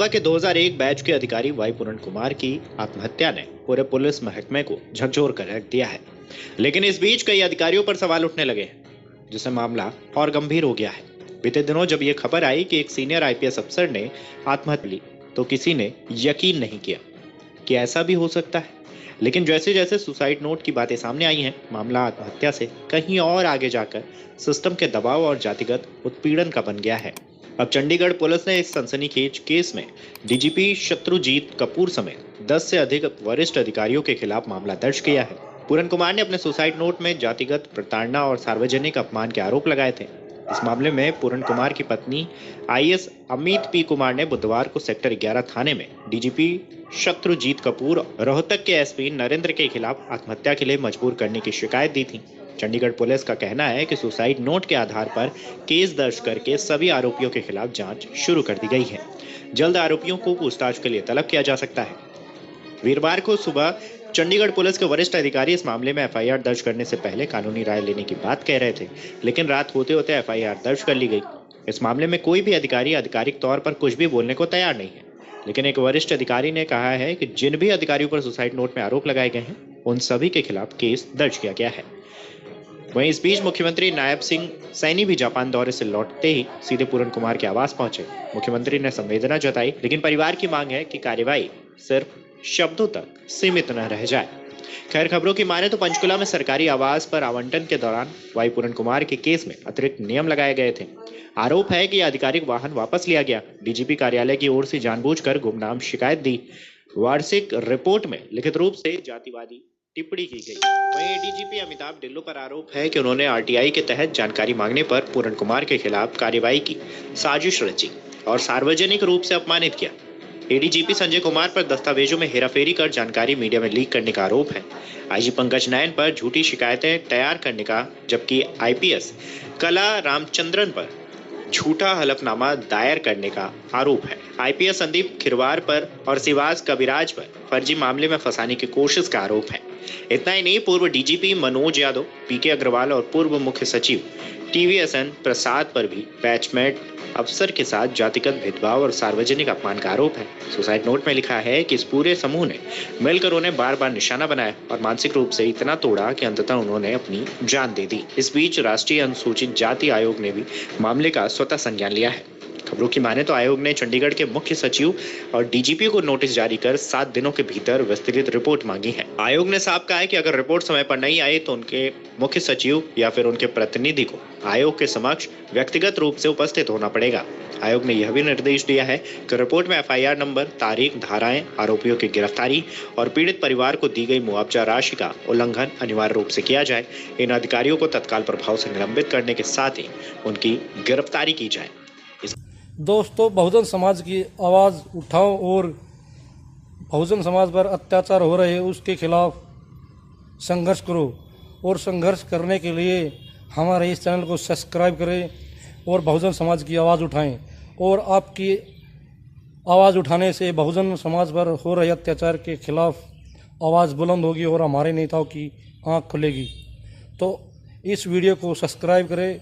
लोकसभा के 2001 बैच के अधिकारी वाई पूरन कुमार की आत्महत्या ने पूरे पुलिस महकमे को झकझोर कर रख दिया है। लेकिन इस बीच कई अधिकारियों पर सवाल उठने लगे हैं, जिससे मामला और गंभीर हो गया है। बीते दिनों जब ये खबर आई कि एक सीनियर आईपीएस अफसर ने आत्महत्या ली, तो किसी ने यकीन नहीं किया कि ऐसा भी हो सकता है। लेकिन जैसे जैसे सुसाइड नोट की बातें सामने आई हैं, मामला आत्महत्या से कहीं और आगे जाकर सिस्टम के दबाव और जातिगत उत्पीड़न का बन गया है। अब चंडीगढ़ पुलिस ने इस सनसनीखेज केस में डीजीपी शत्रुजीत कपूर समेत 10 से अधिक वरिष्ठ अधिकारियों के खिलाफ मामला दर्ज किया है। पूरन कुमार ने अपने सुसाइड नोट में जातिगत प्रताड़ना और सार्वजनिक अपमान के आरोप लगाए थे। इस मामले में पूरन कुमार की पत्नी आईएएस अमित पी कुमार ने बुधवार को सेक्टर 11 थाने में डीजीपी शत्रुजीत कपूर रोहतक के एसपी नरेंद्र के खिलाफ आत्महत्या के लिए मजबूर करने की शिकायत दी थी। चंडीगढ़ पुलिस का कहना है कि सुसाइड नोट के आधार पर केस दर्ज करके सभी आरोपियों के खिलाफ जांच शुरू कर दी गई है। जल्द आरोपियों को पूछताछ के लिए तलब किया जा सकता है। वीरवार को सुबह चंडीगढ़ पुलिस के वरिष्ठ अधिकारी इस मामले में एफआईआर दर्ज करने से पहले कानूनी राय लेने की बात कह रहे थे, लेकिन रात होते होते एफआईआर दर्ज कर ली गई। इस मामले में कोई भी अधिकारी आधिकारिक तौर पर कुछ भी बोलने को तैयार नहीं है, लेकिन एक वरिष्ठ अधिकारी ने कहा है कि जिन भी अधिकारियों पर सुसाइड नोट में आरोप लगाए गए हैं, उन सभी के खिलाफ केस दर्ज किया गया है। वहीं इस बीच मुख्यमंत्री नायब सिंह सैनी भी जापान दौरे से लौटते ही सीधे पूरन कुमार के आवास पहुंचे। मुख्यमंत्री ने संवेदना जताई, लेकिन परिवार की मांग है कि कार्यवाही सिर्फ शब्दों तक सीमित न रह जाए। खैर, खबरों की माने तो पंचकुला में सरकारी आवास पर आवंटन के दौरान वाई पूरन कुमार के केस में अतिरिक्त नियम लगाए गए थे। आरोप है कि आधिकारिक वाहन वापस लिया गया। डीजीपी कार्यालय की ओर से जानबूझकर गुमनाम शिकायत दी। वार्षिक रिपोर्ट में लिखित रूप से जातिवादी टिप्पणी की गई। वहीं डीजीपी अमिताभ ढिल्लों पर आरोप है कि उन्होंने आरटीआई के तहत जानकारी मांगने पर पूरन कुमार के खिलाफ कार्रवाई की साजिश रची और सार्वजनिक रूप से अपमानित किया। एडीजीपी संजय कुमार पर दस्तावेजों में हेराफेरी कर जानकारी मीडिया में लीक करने का आरोप है। आईजी पंकज नयन पर झूठी शिकायतें तैयार करने का, जबकि आईपीएस कला रामचंद्रन पर झूठा हलफनामा दायर करने का आरोप है। आईपीएस संदीप खिरवार पर और सिवास कविराज पर फर्जी मामले में फंसाने की कोशिश का आरोप है। इतना ही नहीं, पूर्व डीजीपी मनोज यादव, पीके अग्रवाल और पूर्व मुख्य सचिव टीवीएसएन प्रसाद पर भी बैचमेट अफसर के साथ जातिगत भेदभाव और सार्वजनिक अपमान का आरोप है। सुसाइड नोट में लिखा है कि इस पूरे समूह ने मिलकर उन्हें बार बार निशाना बनाया और मानसिक रूप से इतना तोड़ा कि अंततः उन्होंने अपनी जान दे दी। इस बीच राष्ट्रीय अनुसूचित जाति आयोग ने भी मामले का स्वतः संज्ञान लिया है। खबरों की माने तो आयोग ने चंडीगढ़ के मुख्य सचिव और डीजीपी को नोटिस जारी कर 7 दिनों के भीतर विस्तृत रिपोर्ट मांगी है। आयोग ने साफ कहा है कि अगर रिपोर्ट समय पर नहीं आई तो उनके मुख्य सचिव या फिर उनके प्रतिनिधि को आयोग के समक्ष व्यक्तिगत रूप से उपस्थित होना पड़ेगा। आयोग ने यह भी निर्देश दिया है कि रिपोर्ट में एफआईआर नंबर, तारीख, धाराएं, आरोपियों की गिरफ्तारी और पीड़ित परिवार को दी गई मुआवजा राशि का उल्लंघन अनिवार्य रूप से किया जाए। इन अधिकारियों को तत्काल प्रभाव से निलंबित करने के साथ ही उनकी गिरफ्तारी की जाए। दोस्तों, बहुजन समाज की आवाज़ उठाओ और बहुजन समाज पर अत्याचार हो रहे हैं उसके खिलाफ संघर्ष करो, और संघर्ष करने के लिए हमारे इस चैनल को सब्सक्राइब करें और बहुजन समाज की आवाज़ उठाएं। और आपकी आवाज़ उठाने से बहुजन समाज पर हो रहे अत्याचार के खिलाफ आवाज़ बुलंद होगी और हमारे नेताओं की आँख खुलेगी। तो इस वीडियो को सब्सक्राइब करें।